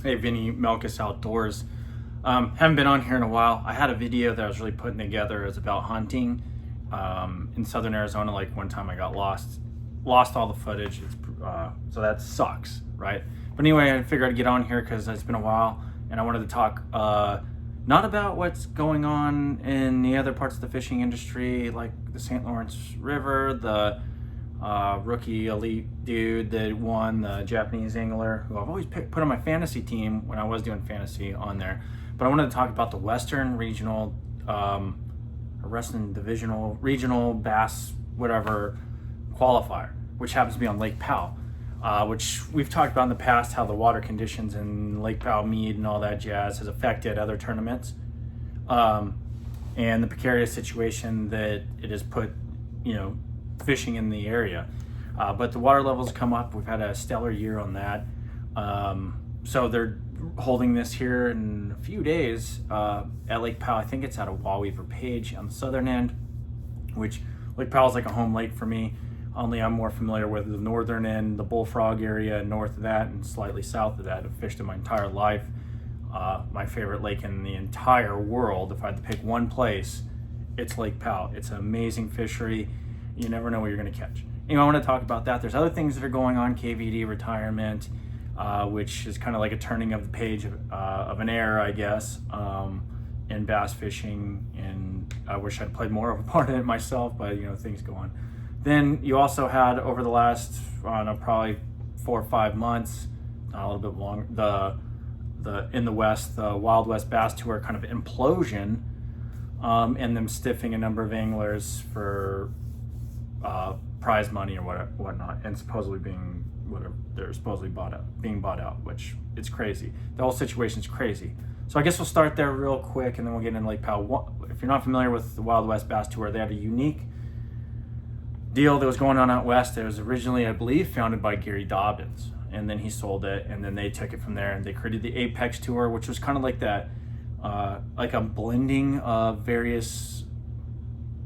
Hey, Vinny Melkus Outdoors. Haven't been on here in a while. I had a video that I was really putting together. It's about hunting in southern Arizona. Like one time I got lost all the footage. So that sucks, right? But anyway, I figured I'd get on here because it's been a while, and I wanted to talk not about what's going on in the other parts of the fishing industry, like the St. Lawrence River, the rookie elite dude that won, the Japanese angler, who I've always put on my fantasy team when I was doing fantasy on there. But I wanted to talk about the Western Regional, Western Divisional, Regional Bass, whatever qualifier, which happens to be on Lake Powell, which we've talked about in the past, how the water conditions in Lake Powell Mead and all that jazz has affected other tournaments, and the precarious situation that it has put, fishing in the area. But the water levels come up. We've had a stellar year on that. So they're holding this here in a few days at Lake Powell. I think it's at a Wallweaver Page on the southern end, which Lake Powell is like a home lake for me. Only I'm more familiar with the northern end, the Bullfrog area, north of that and slightly south of that. I've fished it my entire life. My favorite lake in the entire world, if I had to pick one place, it's Lake Powell. It's an amazing fishery. You never know what you're going to catch. Anyway, I want to talk about that. There's other things that are going on, KVD retirement, which is kind of like a turning of the page of an era, I guess, in bass fishing. And I wish I'd played more of a part in it myself, but things go on. Then you also had, over the last, probably 4 or 5 months, a little bit longer, the in the West, the Wild West Bass Tour kind of implosion, and them stiffing a number of anglers for prize money or whatnot, and supposedly being being bought out, which it's crazy. The whole situation's crazy. So I guess we'll start there real quick, and then we'll get into Lake Powell. If you're not familiar with the Wild West Bass Tour, they had a unique deal that was going on out west. It was originally, I believe, founded by Gary Dobbins, and then he sold it, and then they took it from there, and they created the Apex Tour, which was kind of like that, like a blending of various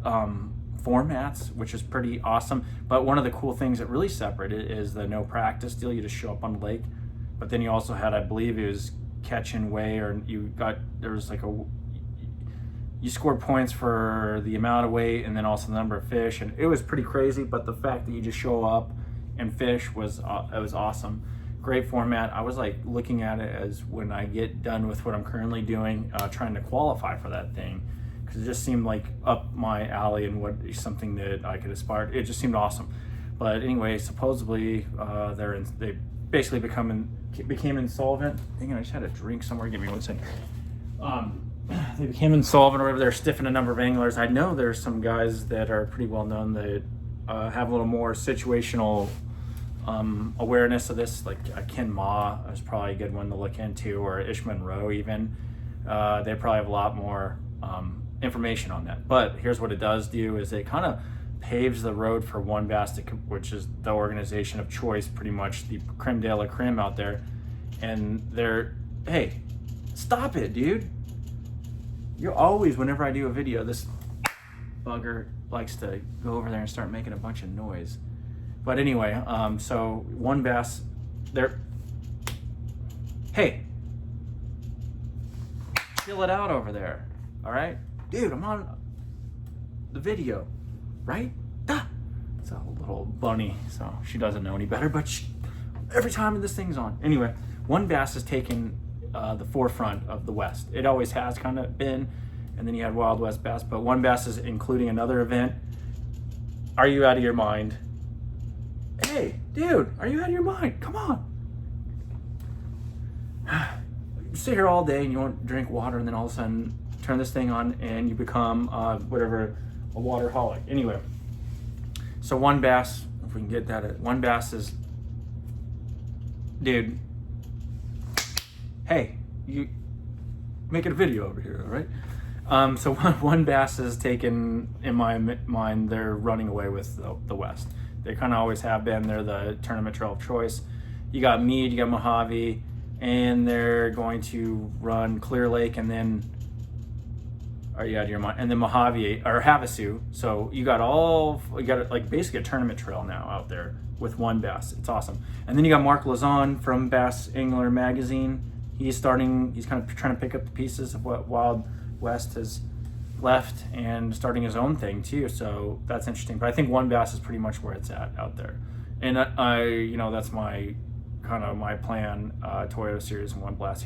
formats, which is pretty awesome. But one of the cool things that really separated it is the no practice deal. You just show up on the lake, but then you also had, I believe it was catch and weigh, or there was like you scored points for the amount of weight and then also the number of fish, and it was pretty crazy. But the fact that you just show up and fish was awesome. Great format. I was like looking at it as, when I get done with what I'm currently doing, trying to qualify for that thing, because it just seemed like up my alley and what something that I could aspire to. It just seemed awesome. But anyway, supposedly they basically became insolvent. Dang it, I just had a drink somewhere. Give me 1 second. They became insolvent or whatever. They're stiffing a number of anglers. I know there's some guys that are pretty well known that have a little more situational awareness of this, like Ken Ma is probably a good one to look into, or Ish Monroe even. They probably have a lot more information on that. But here's what it does do, is it kind of paves the road for WON Bass, which is the organization of choice, pretty much the creme de la creme out there. And hey, stop it, dude. You're always, whenever I do a video, this bugger likes to go over there and start making a bunch of noise. But anyway, so WON Bass, hey, chill it out over there, all right? Dude, I'm on the video, right? It's a little bunny, so she doesn't know any better, but every time this thing's on. Anyway, WON Bass has taken the forefront of the West. It always has kind of been, and then you had Wild West Bass, but WON Bass is including another event. Are you out of your mind? Hey, dude, are you out of your mind? Come on. You sit here all day and you won't drink water, and then all of a sudden turn this thing on and you become a waterholic. Anyway, so WON Bass, if we can get that, WON Bass is, dude, hey, you making a video over here, all right? So WON Bass is taken, in my mind, they're running away with the West. They kind of always have been. They're the tournament trail of choice. You got Mead, you got Mojave, and they're going to run Clear Lake, and then, are you out of your mind? And then Mojave or Havasu. So you got like basically a tournament trail now out there with WON Bass. It's awesome. And then you got Mark Lazon from Bass Angler Magazine. he's kind of trying to pick up the pieces of what Wild West has left and starting his own thing too. So that's interesting. But I think one bass is pretty much where it's at out there. And that's my kind of my plan, Toyota Series and one bass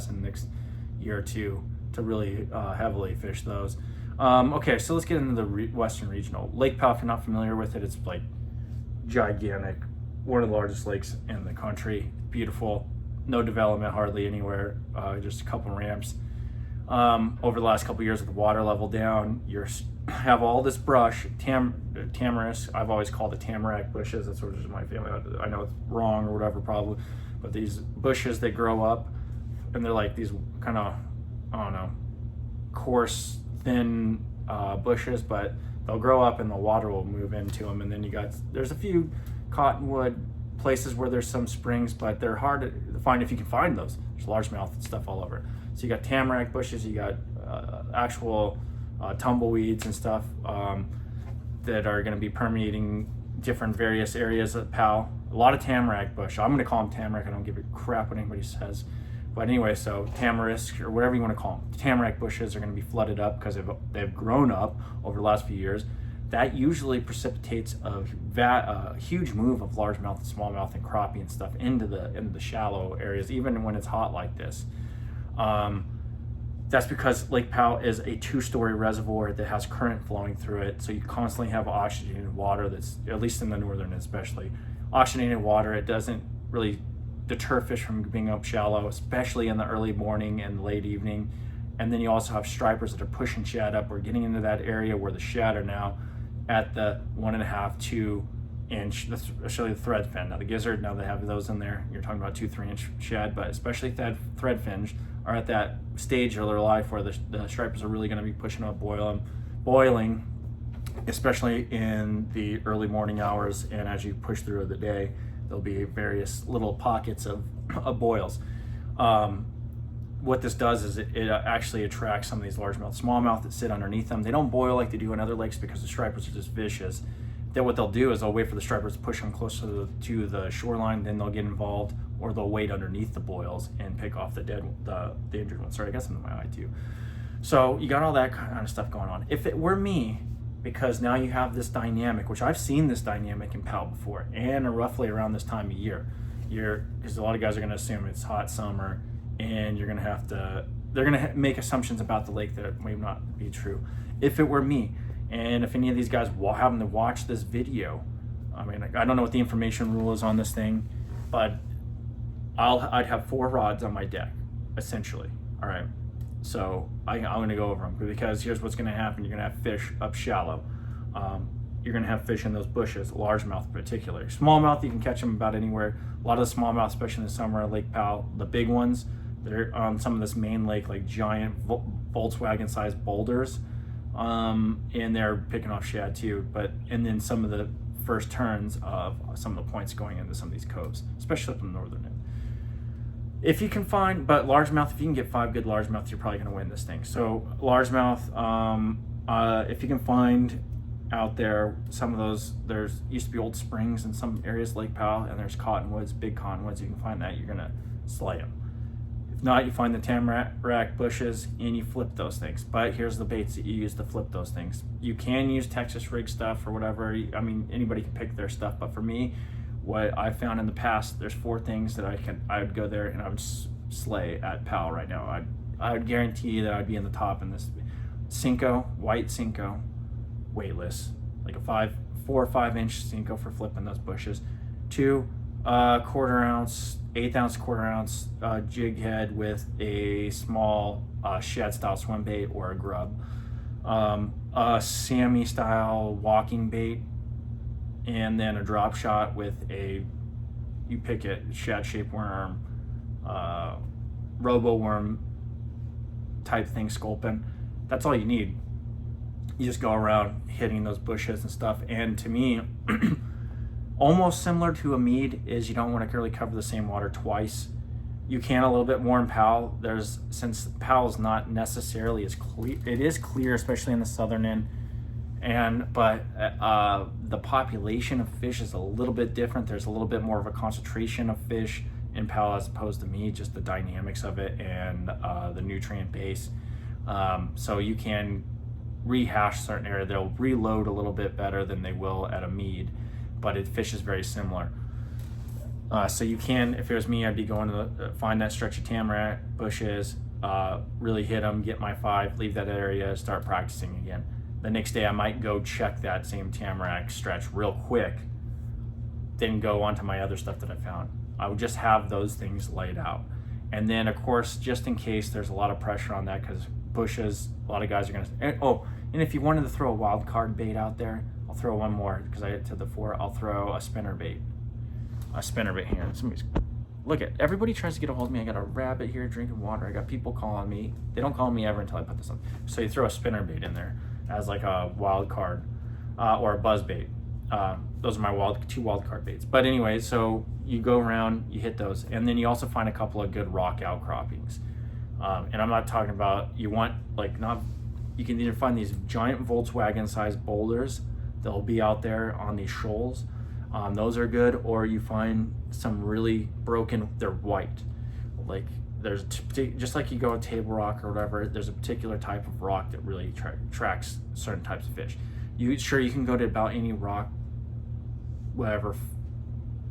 in the next year or two to really heavily fish those. Okay, so let's get into the Western Regional. Lake Powell, if you're not familiar with it, it's like gigantic, one of the largest lakes in the country. Beautiful, no development hardly anywhere, just a couple ramps. Over the last couple years with the water level down, you have all this brush, tamarisk. I've always called it tamarack bushes. That's sort of my family. I know it's wrong or whatever probably, but these bushes, they grow up and they're like these kind of, I don't know, coarse, thin bushes, but they'll grow up and the water will move into them. And then there's a few cottonwood places where there's some springs, but they're hard to find if you can find those. There's largemouth and stuff all over. So you got tamarack bushes, you got actual tumbleweeds and stuff that are going to be permeating different various areas of Powell. A lot of tamarack bush. I'm going to call them tamarack. I don't give a crap what anybody says. But anyway, so tamarisk or whatever you want to call them, tamarack bushes are going to be flooded up because they've grown up over the last few years. That usually precipitates a huge move of largemouth and smallmouth and crappie and stuff into the shallow areas, even when it's hot like this. That's because Lake Powell is a 2-story reservoir that has current flowing through it, so you constantly have oxygenated water that's, at least in the northern especially, oxygenated water. It doesn't really deter fish from being up shallow, especially in the early morning and late evening. And then you also have stripers that are pushing shad up. We're getting into that area where the shad are now at the 1.5, 2 inch, I'll show you the thread fin. Now the gizzard, now they have those in there. You're talking about 2-3 inch shad, but especially thread fins are at that stage of their life where the stripers are really going to be pushing up boiling, especially in the early morning hours. And as you push through the day, there'll be various little pockets of boils. What this does is it actually attracts some of these largemouth, smallmouth that sit underneath them. They don't boil like they do in other lakes because the stripers are just vicious. Then what they'll do is they'll wait for the stripers to push them closer to the shoreline, then they'll get involved, or they'll wait underneath the boils and pick off the injured ones. Sorry, I got something in my eye too. So you got all that kind of stuff going on. If it were me, because now you have this dynamic, which I've seen this dynamic in Powell before, and roughly around this time of year, because a lot of guys are going to assume it's hot summer, and they're going to make assumptions about the lake that may not be true. If it were me, and if any of these guys happen to watch this video, I mean, I don't know what the information rule is on this thing, but I'd have 4 rods on my deck, essentially. All right. So I'm going to go over them, because here's what's going to happen. You're going to have fish up shallow. You're going to have fish in those bushes, largemouth particularly. Smallmouth, you can catch them about anywhere. A lot of the smallmouth, especially in the summer at Lake Powell, the big ones that are on some of this main lake, like giant Volkswagen-sized boulders, and they're picking off shad too. And then some of the first turns of some of the points going into some of these coves, especially up in the northern end. If you can find, but largemouth, if you can get 5 good largemouth, you're probably going to win this thing. So largemouth, if you can find out there some of those, there's used to be old springs in some areas, Lake Powell, and there's cottonwoods, big cottonwoods. You can find that, you're going to slay them. If not, you find the tamarack bushes and you flip those things. But here's the baits that you use to flip those things. You can use Texas rig stuff or whatever. I mean, anybody can pick their stuff, but for me, what I found in the past, there's 4 things that I would go there and I would slay at Powell right now. I would guarantee that I'd be in the top in this. Cinco, white Cinco, weightless, like a 4 or 5 inch Cinco for flipping those bushes. 2 1/4 ounce, 1/8 ounce, 1/4 ounce jig head with a small shad style swim bait or a grub. A Sammy style walking bait, and then a drop shot with you pick it, shad shaped worm, robo worm type thing, sculpin. That's all you need. You just go around hitting those bushes and stuff. And to me, almost similar to a mead is you don't want to really cover the same water twice. You can a little bit more in Powell. Since Powell's not necessarily as clear, it is clear, especially in the southern end. But the population of fish is a little bit different. There's a little bit more of a concentration of fish in Powell as opposed to me, just the dynamics of it and the nutrient base. So you can rehash certain area. They'll reload a little bit better than they will at a mead, but it fish is very similar. So you can, if it was me, I'd be going to find that stretch of tamarack bushes, really hit them, get my 5, leave that area, start practicing again. The next day I might go check that same tamarack stretch real quick, then go on to my other stuff that I found. I would just have those things laid out. And then of course, just in case there's a lot of pressure on that, because bushes, a lot of guys are gonna, and if you wanted to throw a wild card bait out there, I'll throw one more, because I hit to the 4, I'll throw a spinner bait. A spinner bait here. Look at, everybody tries to get a hold of me. I got a rabbit here drinking water. I got people calling me. They don't call me ever until I put this on. So you throw a spinner bait in there as like a wild card or a buzz bait. Those are my 2 wild card baits. But anyway, so you go around, you hit those, and then you also find a couple of good rock outcroppings. And I'm not talking about, you can either find these giant Volkswagen sized boulders that'll be out there on these shoals. Those are good, or you find some really broken, they're white. Like there's, just like you go to Table Rock or whatever, there's a particular type of rock that really attracts certain types of fish. You can go to about any rock, whatever,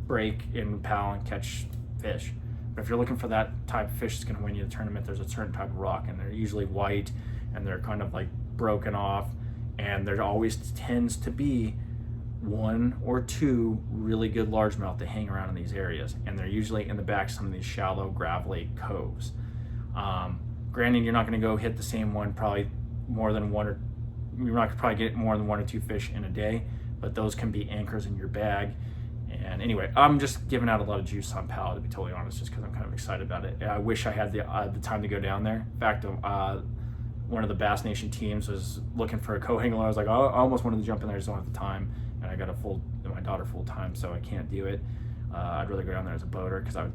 break in Powell and catch fish. But if you're looking for that type of fish that's going to win you the tournament, there's a certain type of rock, and they're usually white, and they're kind of like broken off, and there always tends to be 1 or 2 really good largemouth that hang around in these areas, and they're usually in the back of some of these shallow gravelly coves. Granted, you're not going to go hit the same one probably more than one, or you're not going to probably get more than 1 or 2 fish in a day, but those can be anchors in your bag. And anyway, I'm just giving out a lot of juice on Powell, to be totally honest, just because I'm kind of excited about it. And I wish I had the time to go down there. In fact, one of the Bass Nation teams was looking for a co-angler. I was like, I almost wanted to jump in there, I just don't have the time. And I got my daughter full time, so I can't do it. I'd rather go down there as a boater, because I would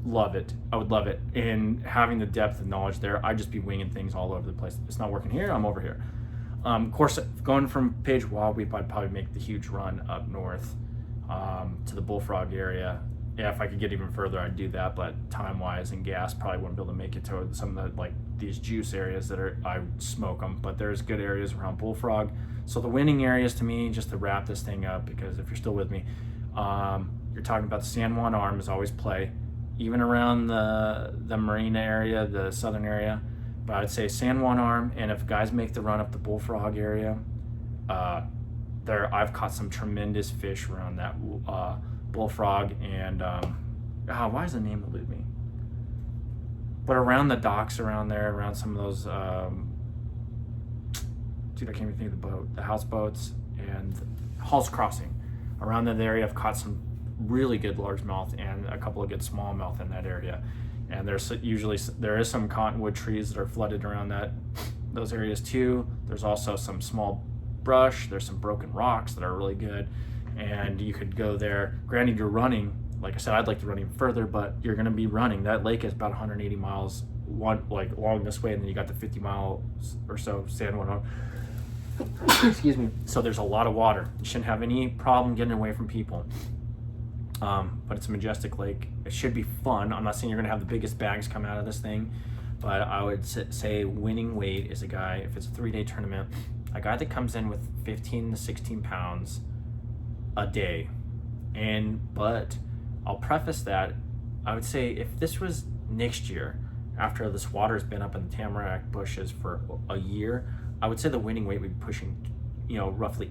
love it. I would love it. And having the depth of knowledge there, I'd just be winging things all over the place. If it's not working here, I'm over here. Of course, going from Page Wild Weep, I'd probably make the huge run up north to the Bullfrog area. Yeah, if I could get even further, I'd do that, but time-wise and gas, probably wouldn't be able to make it to some of the, like, these juice areas that I would smoke them, but there's good areas around Bullfrog. So the winning areas to me, just to wrap this thing up, because if you're still with me, you're talking about the San Juan Arm is always play, even around the Marina area, the southern area, but I'd say San Juan Arm, and if guys make the run up the Bullfrog area, I've caught some tremendous fish around that Bullfrog, and why does the name elude me? But around the docks around there, around some of those, I can't even think of the boat, the houseboats and Hall's Crossing. Around that area, I've caught some really good largemouth and a couple of good smallmouth in that area. And there is some cottonwood trees that are flooded around those areas too. There's also some small brush. There's some broken rocks that are really good, and you could go there. Granted, you're running. Like I said, I'd like to run even further, but you're going to be running. That lake is about 180 miles along this way, and then you got the 50 miles or so San Juan. Excuse me. So there's a lot of water. You shouldn't have any problem getting away from people. But it's a majestic lake. It should be fun. I'm not saying you're going to have the biggest bags come out of this thing, but I would say winning weight is a guy, if it's a 3-day tournament, a guy that comes in with 15 to 16 pounds a day. But I'll preface that, I would say if this was next year, after this water's been up in the tamarack bushes for a year, I would say the winning weight would be pushing, roughly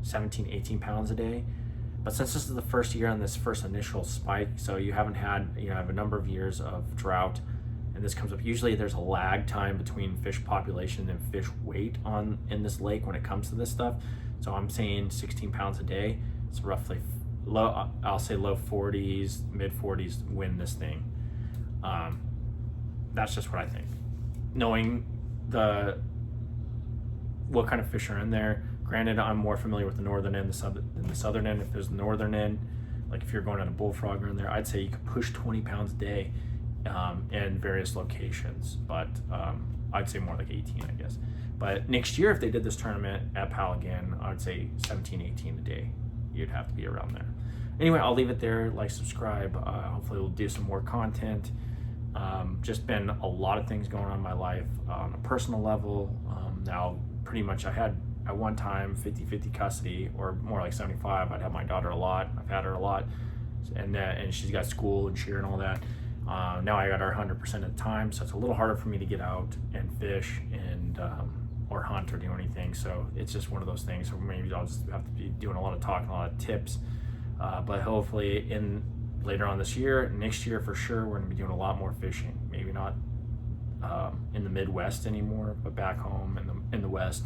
17, 18 pounds a day. But since this is the first year on this first initial spike, so you have a number of years of drought, and this comes up, usually there's a lag time between fish population and fish weight in this lake when it comes to this stuff. So I'm saying 16 pounds a day. It's roughly I'll say low 40s, mid 40s win this thing. That's just what I think. Knowing what kind of fish are in there. Granted, I'm more familiar with the northern end than the southern end. If there's the northern end, like if you're going on a bullfrog or in there, I'd say you could push 20 pounds a day in various locations. But I'd say more like 18, I guess. But next year, if they did this tournament at Powell again, I'd say 17, 18 a day. You'd have to be around there. anyway, I'll leave it there. Like, subscribe. Hopefully we'll do some more content. Just been a lot of things going on in my life on a personal level. Now pretty much I had at one time 50-50 custody, or more like 75. I'd have my daughter a lot. I've had her a lot, and she's got school and cheer and all that. Now I got her 100% of the time, so it's a little harder for me to get out and fish and or hunt or do anything. So it's just one of those things. So maybe I'll just have to be doing a lot of talking, a lot of tips. But hopefully later on this year, next year for sure, we're gonna be doing a lot more fishing. Maybe not in the Midwest anymore, but back home in the West.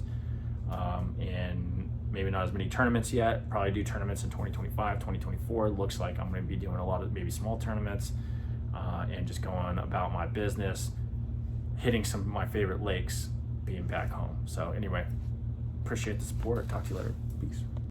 And maybe not as many tournaments yet. Probably do tournaments in 2025, 2024. Looks like I'm gonna be doing a lot of maybe small tournaments and just going about my business, hitting some of my favorite lakes, being back home. So anyway, appreciate the support. Talk to you later. Peace.